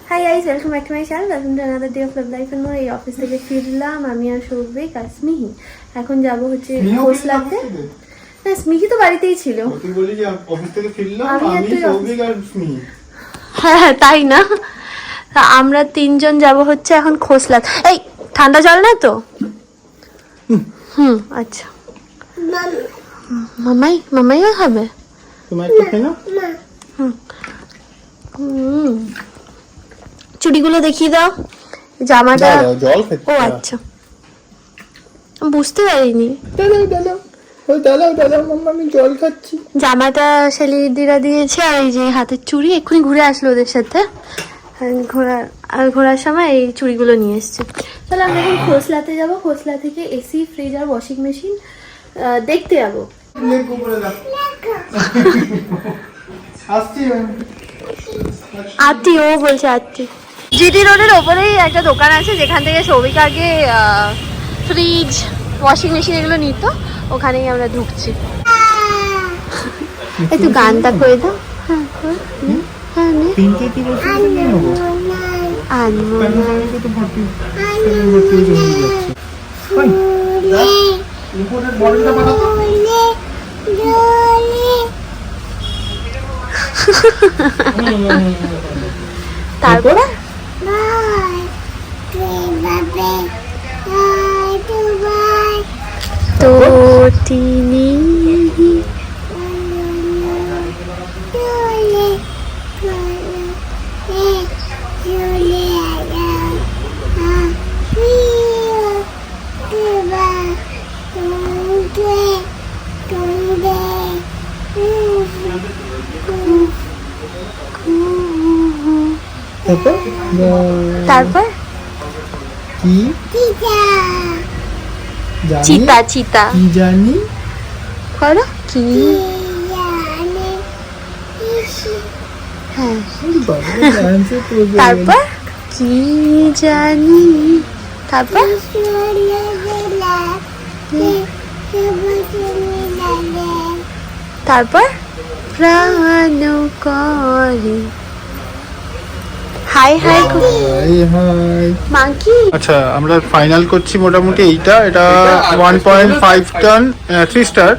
High guys, welcome back to my channel. Welcome to another day of love life and more. এই office থেকে ফিরলাম আমি আর সৌভিক আর স্মিহি। এখন যাব হচ্ছে খোসলাতে। না, স্মিহি তো বাড়িতেই ছিল। তুই বলি যে অফিস থেকে ফিরলাম আমি সৌভিক আর স্মিহি। হ্যাঁ তাই না, আমরা তিনজন যাব হচ্ছে এখন খোসলা। এই ঠান্ডা জল না তো? আচ্ছা, মামাইও খাবে। তোমার একটু খেয়ে নাও। চুড়িগুলো দেখিয়ে দাও। জামাটা জল খেতে। ও আচ্ছা, বুঝতে পারিনি। আমি জল খাচ্ছি। জামাটা শেলিদিরা দিয়েছে আর এই যে হাতের চুড়ি। এক্ষুনি ঘুরে আসলো ওদের সাথে। ঘোরার সময় এই চুড়িগুলো নিয়ে এসছে। তাহলে আমরা এখন খোসলাতে যাবো। খোসলা থেকে এসি, ফ্রিজ আর ওয়াশিং মেশিন দেখতে যাবো। আত্মি, ও বলছে আত্মি। জিটি রোডের ওপরেই একটা দোকান আছে যেখান থেকে সৌভিক আগে ফ্রিজ, ওয়াশিং মেশিন এগুলো নিত। ওখানেই আমরা ঢুকছি। একটু গানটা করে দাও। তারপরে তো তিনি তারপর কি চিতা চিতা কি জানি করো কি। হ্যাঁ, তারপর কি জানি, তারপর তারপর প্রাণ করে হাই হাই মাঙ্কি। আচ্ছা, আমরা ফাইনাল করছি মোটামুটি এটা 1.5 টন 3 স্টার।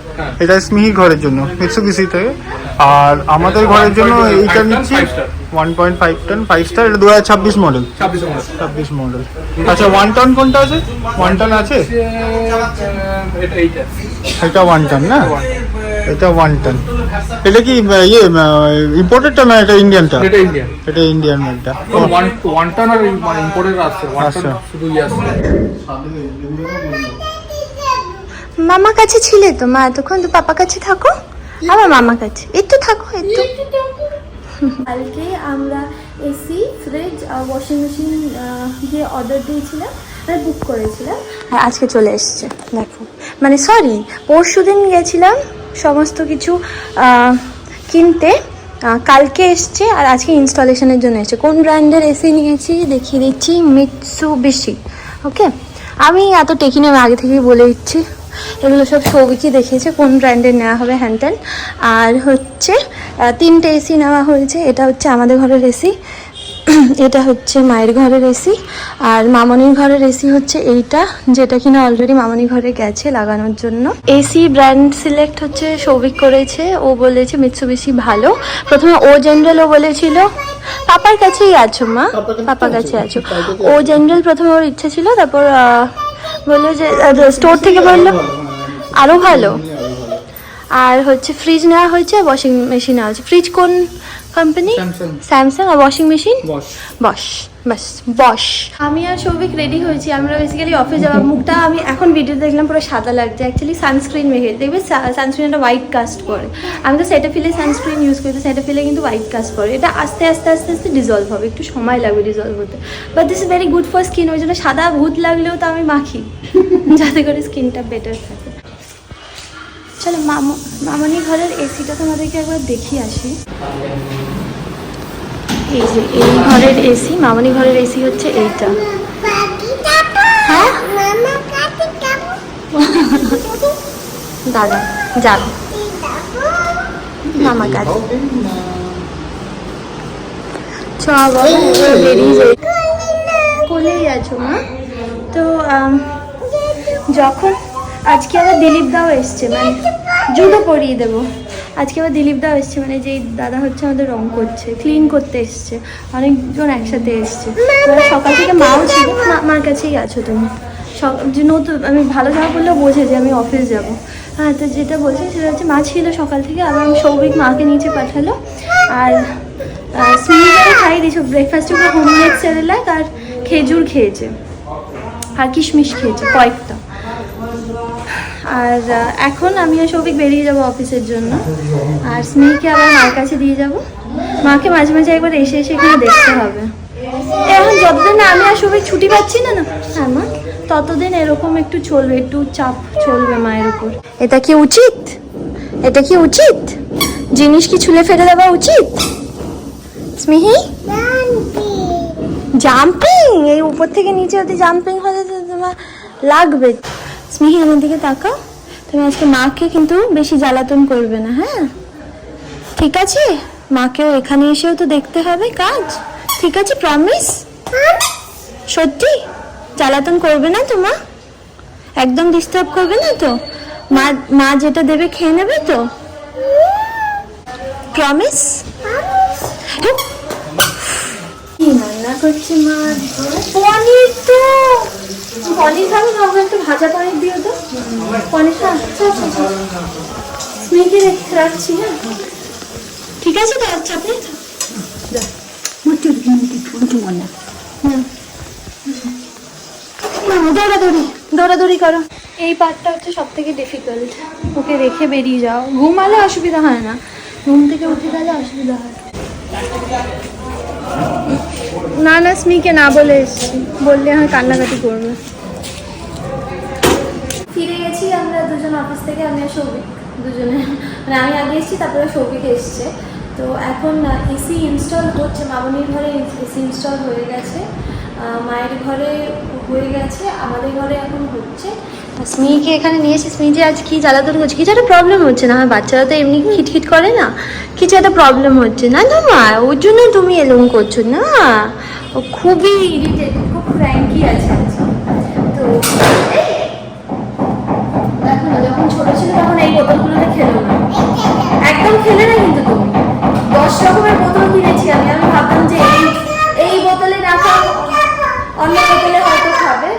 এটা স্মিহি ঘরের জন্য মিৎসুবিশি থেকে। আর আমাদের ঘরের জন্য এইটা নিচ্ছি 1.5 টন 5 স্টার। এটা 2026 মডেল। 26 মডেল। আচ্ছা, 1 টন কোনটা আছে? 1 টন আছে এটা 1 টন না? এটা 1 টন। এটা কি ইয়ে ইম্পোর্টেডটা না এটা ইন্ডিয়ানটা? এটা ইন্ডিয়ান মেডটা। 1 টন আর ইম্পোর্টেড আছে। 1 টন শুধু আছে। মামা কাছে ছিলে তো মা, এতক্ষণ তো পাপা কাছে থাকো, আবার মামা কাছে একটু থাকো একটু। কালকে আমরা এসি, ফ্রিজ আর ওয়াশিং মেশিন দিয়ে অর্ডার দিয়েছিলাম, বুক করেছিলাম। আর আজকে চলে এসছে দেখো। মানে সরি, পরশুদিন গেছিলাম সমস্ত কিছু কিনতে, কালকে এসছে আর আজকে ইনস্টলেশনের জন্য এসছে। কোন ব্র্যান্ডের এসি নিয়েছি দেখিয়ে দিচ্ছি, মিৎসুবিশি। ওকে, আমি এত টেকি না, আমি আগে থেকেই বলে দিচ্ছি। এগুলো সব সৌভিকই দেখিয়েছে কোন ব্র্যান্ডের নেওয়া হবে হ্যান ত্যান। আর হচ্ছে 3টে এসি নেওয়া হয়েছে। এটা হচ্ছে আমাদের ঘরের এসি, এটা হচ্ছে মায়ের ঘরের এসি, আর মামনির ঘরের এসি হচ্ছে এইটা, যেটা কিনা অলরেডি মামনি ঘরে গেছে লাগানোর জন্য। এসি ব্র্যান্ড সিলেক্ট হচ্ছে সৌভিক করেছে। ও বলেছে মিৎসুবিশি ভালো। প্রথমে ও জেনারেল ও বলেছিল, পাপার কাছেই আছো মা, পাপার কাছে আছো। ও জেনারেল প্রথমে ওর ইচ্ছে ছিল, তারপর বললো যে স্টোর থেকে বললো আরও ভালো। আর হচ্ছে ফ্রিজ নেওয়া হয়েছে, ওয়াশিং মেশিন নেওয়া হয়েছে। ফ্রিজ কোন কোম্পানি? স্যামসাং। আর ওয়াশিং মেশিন বশ। বাস বশ। আমি আর সৌভিক রেডি হয়েছি। আমরা বেসিক্যালি অফিস যাওয়ার মুখটা আমি এখন ভিডিও দেখলাম পুরো সাদা লাগছে। অ্যাকচুয়ালি সানস্ক্রিন মেখে দেখবে, সানস্ক্রিন একটা হোয়াইট কাস্ট করে। আমি তো সেটাফিলে সানস্ক্রিন ইউজ করি, তো সেটাফিলে কিন্তু হোয়াইট কাস্ট করে। এটা আস্তে আস্তে আস্তে আস্তে ডিজলভ হবে, একটু সময় লাগবে ডিজলভ হতে। But this is very good for skin. ওই জন্য সাদা ভূত লাগলেও তো আমি মাখি যাতে করে স্কিনটা বেটার থাকে। চলো মামনি ঘরের এসিটা তোমাদেরকে একবার দেখিয়ে আসি। এই যে এই ঘরের এসি, মামনি ঘরের এসি হচ্ছে এইটা। হ্যাঁ দাদা যাবে মামা কাছে। চ বাবা এবার বেরিয়ে যাই। কোলেই আছো মা? তো যখন আজকে আবার দিলীপ দাও এসছে, মানে জুতো পরিয়ে দেবো। আজকে আবার দিলীপ দাও এসছে, মানে যেই দাদা হচ্ছে আমাদের রং করছে, ক্লিন করতে এসছে, অনেকজন একসাথে এসছে। এবার সকাল থেকে মাও ছিল, মার কাছেই আছো তুমি। যে নতুন আমি ভালো জামা পরলেও বোঝে যে আমি অফিস যাব। হ্যাঁ, তো যেটা বলছি সেটা হচ্ছে মা ছিল সকাল থেকে, আবার আমি সৌভিক মাকে নিচে পাঠালো। আর স্মিহিকে খাইয়ে দিয়েছো ব্রেকফাস্টে, ওকে হোমমেড সেরেলাক আর খেজুর খেয়েছে আর কিশমিশ খেয়েছে কয়েকটা। আর এখন আমি আর সৌভিক বেরিয়ে যাবো অফিসের জন্য, আর স্মিহিকে আবার মার কাছে দিয়ে যাব। মাকে মাঝে মাঝে একবার এসে এসে এখানে দেখতে হবে। এখন যতদিন না আমি আর সৌভিক ছুটি পাচ্ছি না, হ্যাঁ মা, ততদিন এরকম একটু চলবে, একটু চাপ চলবে মায়ের উপর। এটা কি উচিত? এটা কি উচিত? জিনিস কি ছুলে ফেলে দেওয়া উচিত? স্মিহি জাম্পিং, এই উপর থেকে নিচে অব্দি জাম্পিং হলে তো তোমার লাগবে। স্মিহি আমার দিকে তাকাও, তুমি আজকে মাকে কিন্তু বেশি জ্বালাতন করবে না, হ্যাঁ ঠিক আছে? মাকেও এখানে এসেও তো দেখতে হবে কাজ, ঠিক আছে? প্রমিস? সত্যি জ্বালাতন করবে না তো মা? একদম ডিস্টার্ব করবে না তো? মা যেটা দেবে খেয়ে নেবে তো? প্রমিস? কি রান্না করছে মা? পনির, তো পনির খাবো, খাবো একটু ভাজা পনির দিও তো। পনির খা, স্মিকে রেখে রাখছি, হ্যাঁ ঠিক আছে তো? আচ্ছা আপনি দৌড়াদৌড়ি করো। এই পার্টটা হচ্ছে সব থেকে ডিফিকাল্ট, ওকে রেখে বেরিয়ে যাও। ঘুমালে অসুবিধা হয় না, ঘুম থেকে উঠে গেলে অসুবিধা হয়। না না, স্মিকে না বলে এসছি, বললে হয় কান্নাকাটি করবে। ফিরে গেছি আমরা দুজন অফিস থেকে, আমি আর সৌভিক দুজনে, মানে আমি আগে এসেছি তারপরে সৌভিক এসছে। তো এখন এসি ইনস্টল হচ্ছে, মামনির ঘরে এসি ইনস্টল হয়ে গেছে, মায়ের ঘরে হয়ে গেছে, আমাদের ঘরে এখন হচ্ছে। স্মিকে এখানে নিয়ে এসে স্মি যে আজ কি জ্বালাতন করছে, কিছু একটা প্রবলেম হচ্ছে না? বাচ্চারা তো এমনি খিটখিট করে না, কিছু একটা প্রবলেম হচ্ছে না না মা? ওর জন্য তুমি এরকম করছো না? ও খুবই ইরিটেট, খুব ফ্র্যাঙ্কি আছে। তো দেখো না, যখন ছোট ছিল তখন এই বোতলগুলোতে খেলো না, একদম খেলে না, কিন্তু তুমি 10 রকমের বোতল কিনেছি আমি ভাবতাম যে এই বোতলে রাখা, অন্য বোতলে হয়তো খাবে।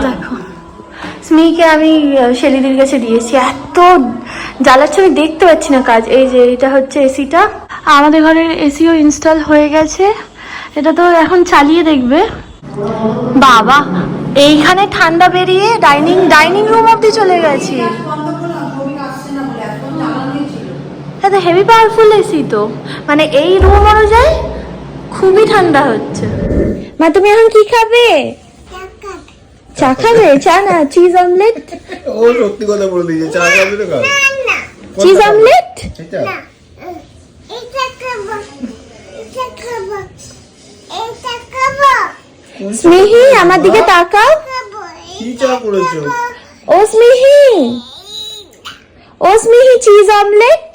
দেখো স্মিকে আমি শেলিদির কাছে দিয়েছি, এত জ্বালাচ্ছে আমি দেখতে পাচ্ছি না কাজ। এই যে এটা হচ্ছে এসিটা, আমাদের ঘরের এসিও ইনস্টল হয়ে গেছে, এটা তো এখন চালিয়ে দেখবে। বাবা এইখানে ঠান্ডা বেরিয়ে ডাইনিং রুম অব্দি চলে গেছি। এটা হেভি পাওয়ারফুল এসি তো, মানে এই রুম অনুযায়ী খুবই ঠান্ডা হচ্ছে। মা তুমি এখন কি খাবে? চা খাবে? চা না চিজ অমলেট? ও সত্যি কথা বলে দিয়েছে, চা খাবে তো খাও। Cheese omelette? এটা স্মিহি আমার দিকে তাকাও। কি চা করেছো? ও স্মিহি চিজ অমলেট?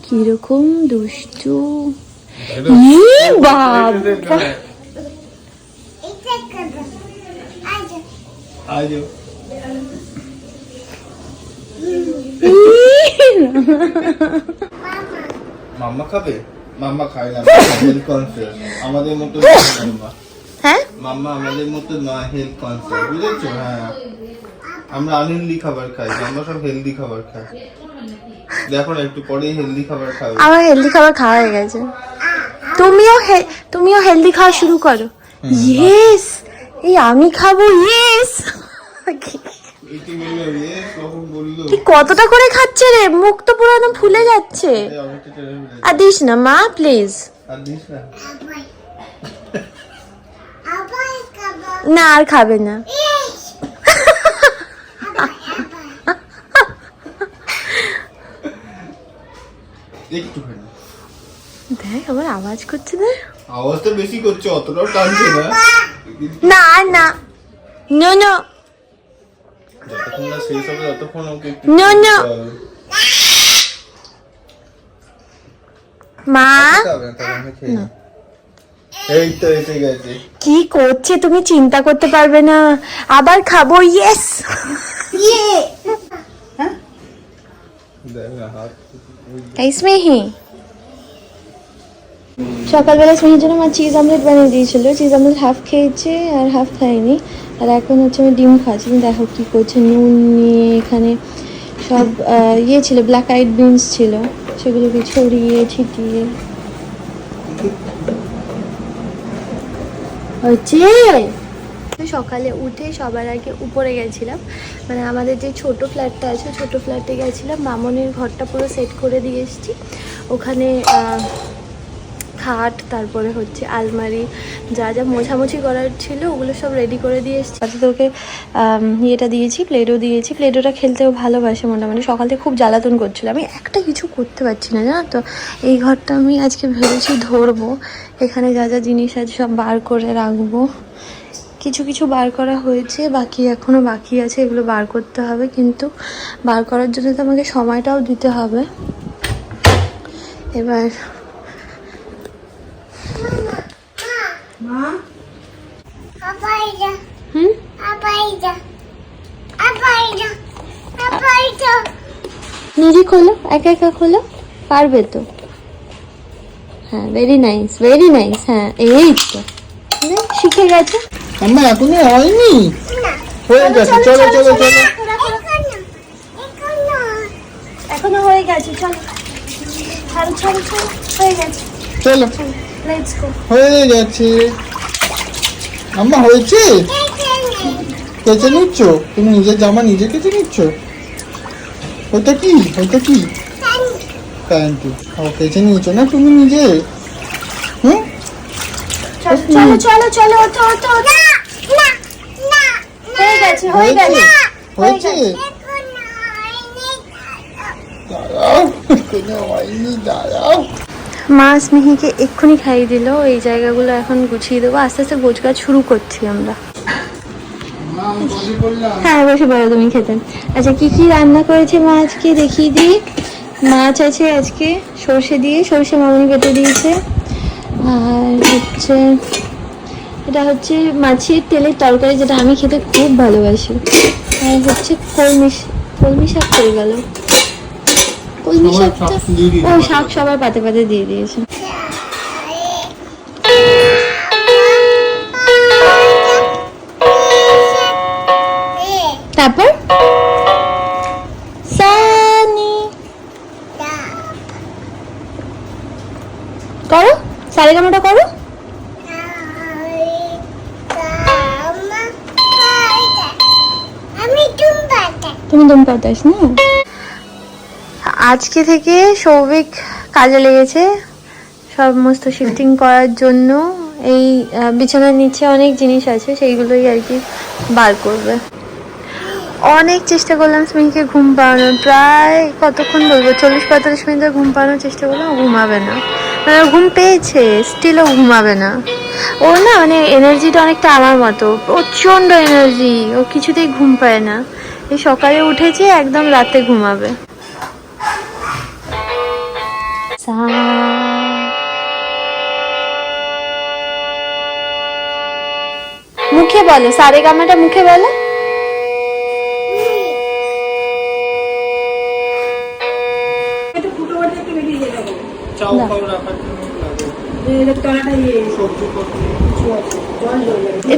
কিরকম দুষ্টু! বাবা আজো মাম্মা খাবে? মাম্মা খায় না, হেলথ কনসিয়াস আমাদের মতো। হ্যাঁ মাম্মা আমাদের মতো নয়, হেলথ কনসিয়াস, বুঝেছো? হ্যাঁ আমরা আনহেলদি খাবার খাই, আমরা সব হেলদি খাবার খাই। দেখো না একটু পরেই হেলদি খাবার খাবে। আমার হেলদি খাবার খাওয়া হয়ে গেছে, তুমিও হেলদি খাওয়া শুরু করো। ইয়েস, এই আমি খাবো, ইয়েস। কতটা করে খাচ্ছে রে, মুখ তো পুরো একদম ফুলে যাচ্ছে। আর দিস না মা প্লিজ, না আর খাবে না। দেখ আবার আওয়াজ করছে, না আওয়াজ তো বেশি করছে, অতটাও টানছে না। না না নো নো যতক্ষণ না শেষ হবে ততক্ষণ ওকে একটু নো নো মা এই তো এসে গেছে। কি করছে তুমি চিন্তা করতে পারবে না, আবার খাবো। ইয়েস এই স্নেহি, সকালবেলা স্নেহির জন্য মা চিজ আমলেট বানিয়ে দিয়েছিল। চিজ আমলেট হাফ খেয়েছে আর হাফ খাইনি। আর এখন হচ্ছে আমি ডিম খাচ্ছি। তুমি দেখো কি করছে, নুন নিয়ে এখানে সব ইয়ে ছিল, ব্ল্যাক আইড বিনস ছিল, সেগুলোকে ছড়িয়ে ছিটিয়ে হচ্ছে। সকালে উঠে সবার আগে উপরে গেছিলাম, মানে আমাদের যে ছোট ফ্ল্যাটটা আছে ছোট ফ্ল্যাটে গেছিলাম। মামনির ঘরটা পুরো সেট করে দিয়ে এসেছি। ওখানে খাট, তারপরে হচ্ছে আলমারি, যা যা মোছামুছি করার ছিল ওগুলো সব রেডি করে দিয়ে এসেছি। আচ্ছা, তোকে ইয়েটা দিয়েছি, প্লেডো দিয়েছি। প্লেডোটা খেলতেও ভালোবাসে মোটামুটি। সকাল থেকে খুব জ্বালাতন করছিল, আমি একটা কিছু করতে পারছি না, জানো তো। এই ঘরটা আমি আজকে ভেবেছি ধরবো, এখানে যা যা জিনিস আছে সব বার করে রাখবো। কিছু কিছু বার করা হয়েছে, বাকি এখনও বাকি আছে, এগুলো বার করতে হবে। কিন্তু বার করার জন্য তো আমাকে সময়টাও দিতে হবে। এবার নিজে খোলো, একা একা খোলো, পারবে তো। হ্যাঁ, ভেরি নাইস, ভেরি নাইস। হ্যাঁ, এই তো শিখে গেছে। আম্মা এখনো হয়নি, হয়ে গেছে। চলো চলো চলো, এখনো হয়ে গেছে। চলো ছাড়ো ছাড়ো ছাড়ো, হয়ে গেছে। চলো লেটস গো। হয়ে গেছে। আম্মা হয়েছে, কেচে নিচ্ছ তুমি? নিজের জামা নিজে কেচে নিচ্ছ? ওটা কি, ওটা কি প্যান্ট? ও কেচে নিয়েছো না তুমি নিজে? হুম, চলো চলো চলো, ওঠো ওঠো ওঠো। হয়ে গেছে হয়ে গেছে হয়েছে। দাঁড়াও, কোনো হয়নি, দাঁড়াও। মা স্নেহিকে এক্ষুনি খাইয়ে দিল। এই জায়গাগুলো এখন গুছিয়ে দেবো, আস্তে আস্তে গোছগাছ শুরু করছি আমরা। হ্যাঁ, বসে পড়ো তুমি খেতে। আচ্ছা, কি কি রান্না করেছে মা আজকে দেখিয়ে দিই। মাছ আছে আজকে সর্ষে দিয়ে, সর্ষে মামনি কেটে দিয়েছে। আর হচ্ছে এটা হচ্ছে মাছের তেলের তরকারি, যেটা আমি খেতে খুব ভালোবাসি। আর হচ্ছে কলমি শাক করে গেল। কলমি শাকটা, ও শাক সবার পাতে পাতে দিয়ে দিয়েছে। তারপর সানি করো, সারেগামাটা করো। তুমি দম পাতাস না। আজকে থেকে সৌভিক কাজে লেগেছে সমস্ত শিফটিং করার জন্য। এই বিছানার নিচে অনেক জিনিস আছে, সেইগুলোই আর কি বার করবে। অনেক চেষ্টা করলাম স্মিহিকে ঘুম পাড়ানোর, প্রায় কতক্ষণ বলবো, 40-45 মিনিট ধরে ঘুম পাড়ানোর চেষ্টা করলাম। ঘুমাবে না, মানে ঘুম পেয়েছে, স্টিলও ঘুমাবে না। ওর না মানে এনার্জিটা অনেকটা আমার মতো, প্রচণ্ড এনার্জি, ও কিছুতেই ঘুম পায় না। এই সকালে উঠেছে, একদম রাতে ঘুমাবে। মুখে বলো, সারেগামাটা মুখে বলো।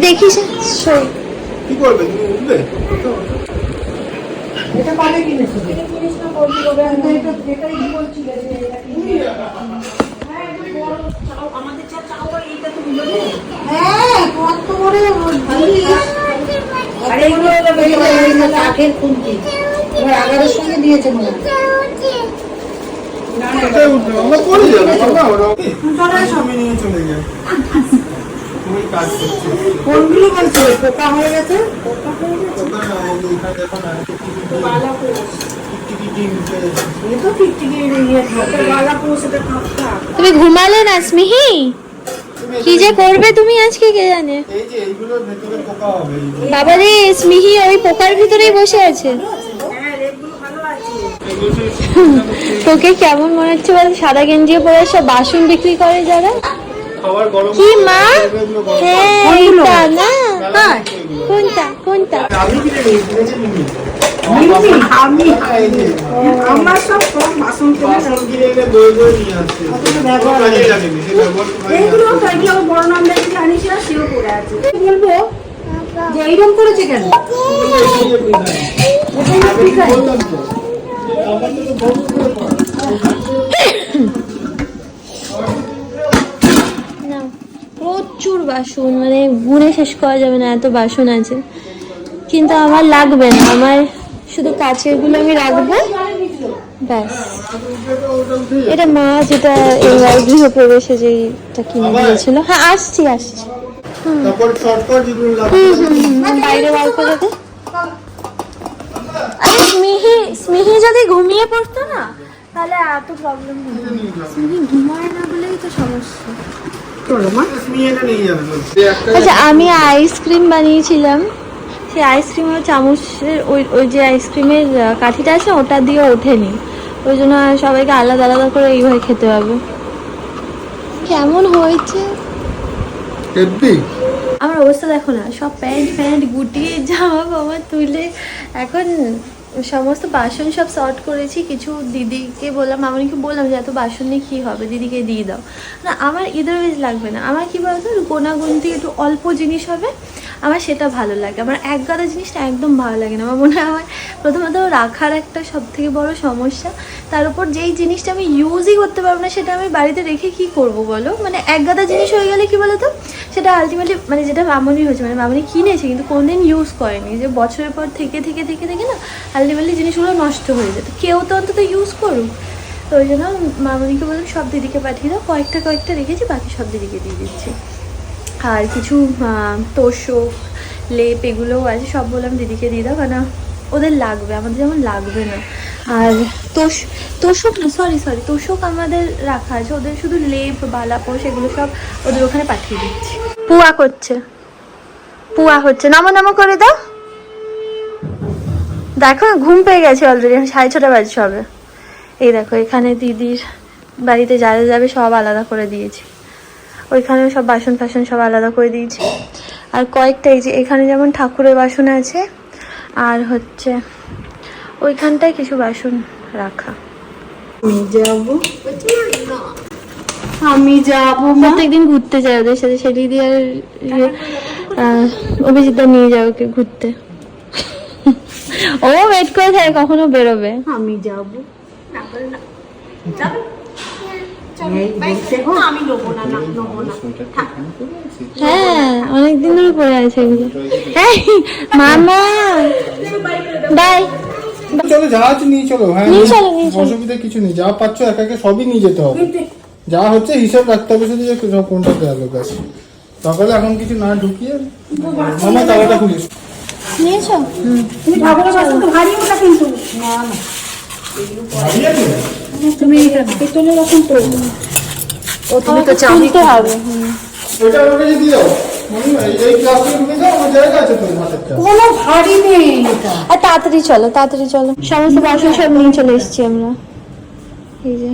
দেখিস কি করবে, তুমি উঠবে? এটা কবে কিনেছো? হ্যাঁ, কত বড় আরে এগুলো কাঠের খুন্তি, 11-এর সঙ্গে দিয়েছে মনে হয়। আমরা পরে যাবো, আমি নিয়ে চলে যাই। তুমি কাজ করছো কোনগুলো বলছো? পোকা হয়ে গেছে? তুমি ঘুমালে না স্মিহি? কি যে করবে তুমি আজকে কে জানে। এই যে এইগুলোর ভেতরে পোকা হবে। বাবা রে, স্মিহি ওই পোকার ভিতরেই বসে আছে। তোকে কেমন মনে হচ্ছে বল? সাদা গেঞ্জি পরে সব বাসন বিক্রি করে যারা। খাবার গরম কি মা? এগুলো গরম। হ্যাঁ এইটা না। কোনটা কোনটা? আমি কিনে নিয়েছি মিমি। আমার সব বাসন বাসন কিনে এনে দই দই নিয়ে আসছে। কাজে লাগেনি, সে ব্যবহার করে এইগুলো সাইকেল বড় নাম দেখি আনিস না সেও পড়ে আছে বলবো যে এইরকম করেছে কেন বললাম তো আমার তো বড় করে পড়া। না প্রচুর বাসন, মানে গুণে শেষ করা যাবে না, এত বাসন আছে। কিন্তু আমার লাগবে না, আমার শুধু কাচেরগুলো আমি রাখবো ব্যাস। এটা মা যেটা এইবার গৃহপ্রবেশে যেটা কিনে দিয়েছিল। হ্যাঁ আসছি আসছি। তারপর শর্টকাট যেগুলো বাইরে বার করে দে। আরে স্মিহি যদি ঘুমিয়ে পড়তো না তাহলে এত প্রবলেম হতো না। স্মিহি ঘুমায় না বলেই তো সমস্যা। আচ্ছা আমি আইসক্রিম বানিয়েছিলাম, সেই আইসক্রিমের চামচের ওই যে আইসক্রিমের কাঠিটা আছে ওটা দিয়ে ওঠেনি, ওই জন্য সবাইকে আলাদা আলাদা করে এইভাবে খেতে হবে। কেমন হয়েছে আমার অবস্থা দেখো না, সব প্যান্ট গুটিয়ে জামা ফামা তুলে এখন সমস্ত বাসন সব সর্ট করেছি। কিছু দিদিকে বললাম, মামনিকে বললাম যে এত বাসন নিয়ে কী হবে, দিদিকে দিয়ে দাও না। আমার ইদারওয়াইজ লাগবে না, আমার কী বলতো গোনাগুনতি একটু অল্প জিনিস হবে, আমার সেটা ভালো লাগে। আমার এক গাদা জিনিসটা একদম ভালো লাগে না। আমার মনে হয় আমার প্রথমত রাখার একটা সব থেকে বড় সমস্যা, তার উপর যেই জিনিসটা আমি ইউজই করতে পারবো না সেটা আমি বাড়িতে রেখে কি করব বলো। মানে এক গাদা জিনিস হয়ে গেলে কি বলো তো, সেটা আলটিমেটলি মানে যেটা মামনি হয়েছে, মানে মামনি কিনেছে কিন্তু কোনোদিন ইউজ করেনি, যে বছরের পর থেকে না আলটিমেটলি জিনিসগুলো নষ্ট হয়ে যেত। কেউ তো অন্তত ইউজ করুক। তো ওই জন্য মামনিকে বললাম সব দিদিকে পাঠিয়ে দাও, কয়েকটা রেখেছি, বাকি সব দিদিকে দিয়ে দিচ্ছি। আর কিছু তোষক লেপ এগুলোও আছে, সব বললাম দিদিকে দিয়ে দাও, কেন ওদের লাগবে, আমাদের যেমন লাগবে না। আর তোষক না সরি তোষক আমাদের রাখা আছে, ওদের শুধু লেপ বালাপোষ এগুলো সব ওদের ওখানে পাঠিয়ে দিচ্ছি। পুয়া হচ্ছে নামো করে দাও। দেখো ঘুম পেয়ে গেছে অলরেডি, 6:30 বাজে হবে। এই দেখো এখানে দিদির বাড়িতে যারা যাবে সব আলাদা করে দিয়েছি, ওইখানেও সব বাসন ফাসন সব আলাদা করে দিয়েছি। আর কয়েকটা এই যে এখানে যেমন ঠাকুরের বাসন আছে, আর হচ্ছে ওইখানটায় কিছু বাসন রাখা। আমি যাবো প্রত্যেকদিন ঘুরতে যাই ওদের সাথে, সেটি দিয়ে আর অভিজিৎদা নিয়ে যাও ওকে ঘুরতে। ও ওয়েট করে থাকে কখনো বেরোবে। আমি যাবো হ্যাঁ অনেকদিন ধরে পড়ে আছে এগুলো। মামা বাই। চলো যা আছে নিয়ে চলো। হ্যাঁ নিয়ে চলো। অসুবিধা কিছু নেই, যা পাচ্ছ একা একা সবই নিয়ে যেতে হবে, যা হচ্ছে হিসাব রাখতে হবে শুধু যে কোনটা গেল ব্যাস। সকালে এখন কিছু না ঢুকিয়ে মামা তালাটা খুলিস নিয়েছো? তুমি ঠাকুরের বাসন তো ভারী ওটা কিন্তু না ভারী আছে? তুমি এটা পেতলের বাসন তো ও তুমি তো তুলতে হবে। ওটা আমাকে দিয়ে দাও এই ক্লাসে ঢুকে যাও, আমার জায়গা আছে তো মাথাটা। কোনো ভারী নেই এটা। আর তাড়াতাড়ি চলো সমস্ত বাসন সব নিয়ে চলে এসেছি আমরা। এই যে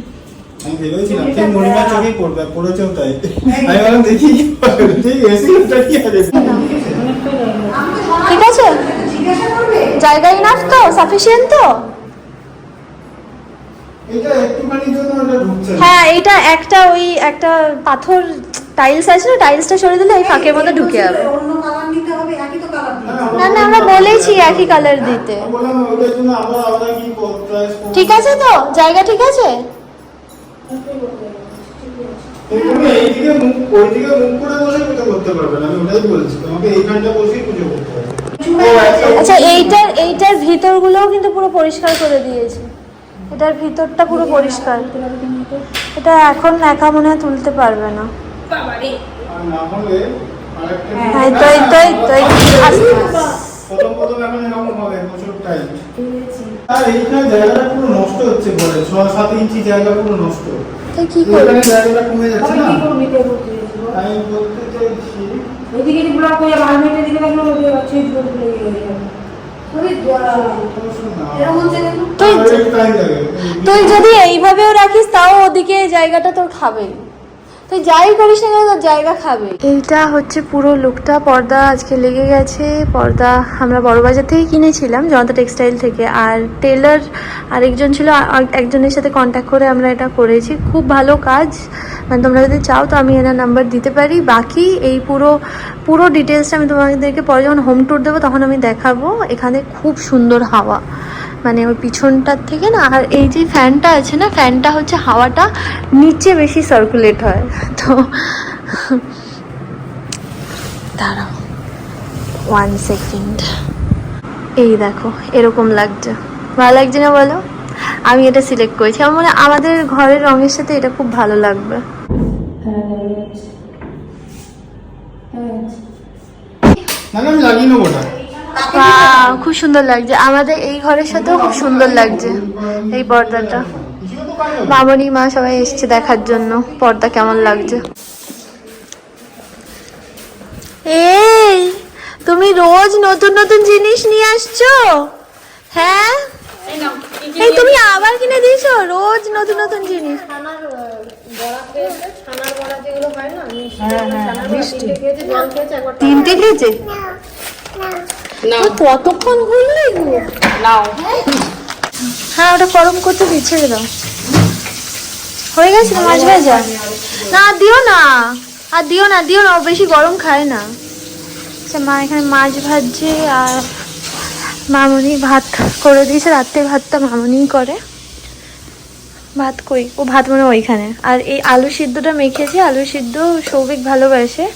আমি ভেবেছিলাম ঠিক মনিমার চোখেই পড়বে, পড়েছেও তাই। আমি বললাম দেখি ঠিক এসি ওটা কি আছে। ঠিক আছে, জায়গা ইনাফ তো, সাফিসিয়েন্ট তো। এটা একটুখানি জন্য ওটা ঢুকছে না। হ্যাঁ এটা একটা পাথর টাইলস আছে না, টাইলসটা সরিয়ে দিলে এই ফাঁকের মধ্যে ঢুকে যাবে। অন্য কালার নিতে হবে, একই তো কালার দিতে না আমরা বলেছি একই কালার দিতে। আমি বললাম ওটার জন্য আবার আলাদা কি করতে। ঠিক আছে তো, জায়গা ঠিক আছে। তুমি এইদিকে ওইদিকে মুখ করে বসে পুজো করতে পারবে না, আমি ওটাই বলছি তোমাকে এইখানটা বসেই পুজো করতে হবে। আচ্ছা এইটার ভিতরগুলোও কিন্তু পুরো পরিষ্কার করে দিয়েছি, এটার ভিতরটা পুরো পরিষ্কার। এটা এখন একা মনে হয় তুলতে পারবে না। আর না হলে আরেকটা হ্যাঁ প্রথম এখন এরকম হবে প্রচুর টাইম। আর এইখানে জায়গাটা পুরো নষ্ট হচ্ছে, বলে 6-7 ইঞ্চি জায়গা পুরো নষ্ট। তাই কি করবে? এখানে জায়গাটা কমে যাচ্ছে না। কি করবি তে করতে আমি বলতে চাইছি ওইদিকে যে ব্লক হয়ে বারমেটের দিকে দেখলো ওই আছে ব্লক লেগে গেছে ওই না। এরকম হচ্ছে কেন? তুই হচ্ছে। তুই যদি এইভাবেও রাখিস তাও ওদিকে জায়গাটা তোর খাবে, তুই যাই করিস না কেন তোর জায়গা খাবে। এইটা হচ্ছে পুরো লুকটা। পর্দা আজকে লেগে গেছে, পর্দা আমরা বড়বাজার থেকে কিনেছিলাম, জনতা টেক্সটাইল থেকে। আর টেলার আরেকজন ছিল, একজনের সাথে কন্ট্যাক্ট করে আমরা এটা করেছি। খুব ভালো কাজ, মানে তোমরা যদি চাও তো আমি এনার নাম্বার দিতে পারি। বাকি এই পুরো ডিটেলসটা আমি তোমাদেরকে পরে যখন হোম ট্যুর দেবো তখন আমি দেখাবো। এখানে খুব সুন্দর হাওয়া, মানে ওই পিছনটার থেকে না। আর এই যে ফ্যানটা আছে না, ফ্যানটা হচ্ছে হাওয়াটা নিচে বেশি সার্কুলেট হয়। তো দাঁড়াও 1 সেকেন্ড, এই দেখো এরকম লাগছে, ভালো লাগছে না বলো? আমি এটা সিলেক্ট করেছি, আমার মনে হয় আমাদের ঘরের রঙের সাথে এটা খুব ভালো লাগবে। আমি লাগিয়ে নেবো ওটা। বাহ, খুব সুন্দর লাগছে, আমাদের এই ঘরের সাথেও খুব সুন্দর লাগছে এই পর্দাটা। মামনি মা সবাই এসছে দেখার জন্য পর্দা কেমন লাগছে। এই তুমি রোজ নতুন নতুন জিনিস নিয়ে আসছো? হ্যাঁ, এই তুমি আবার কিনে দিয়েছো রোজ নতুন নতুন জিনিস। তিনটে খেয়েছে? কতক্ষণ ঘুরলে এগুলো? হ্যাঁ, ওটা গরম করতে দিয়ে ছেড়ে দাও। হয়ে গেছে না মাছ ভাজা? না দিও না, আর দিও না, দিও না, ও বেশি গরম খায় না। আচ্ছা, মা এখানে মাছ ভাজছে আর মামনি ভাত করে দিয়েছে। রাত্রে ভাতটা মামনিই করে। ভাত কই, ও ভাত মনে হয় ওইখানে। আর এই আলু সিদ্ধটা মেখেছে, আলু সিদ্ধ সৌভিক ভালোবাসে।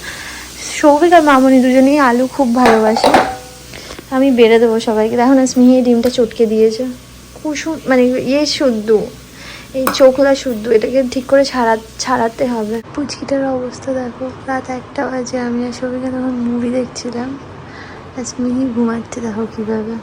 সৌভিক আর মামনি দুজনেই আলু খুব ভালোবাসে। আমি বেড়ে দেবো সবাইকে। দেখো না, স্মিহি এই ডিমটা চটকে দিয়েছে। কুসুম মানে ইয়ে শুদ্ধ, এই চোখলা শুদ্ধ, এটাকে ঠিক করে ছাড়াতে হবে। পুচকিটার অবস্থা দেখো, রাত 1টা বাজে, আমি আর সৌভিকে তখন মুভি দেখছিলাম, আর স্মিহি ঘুমাচ্ছে, দেখো কিভাবে।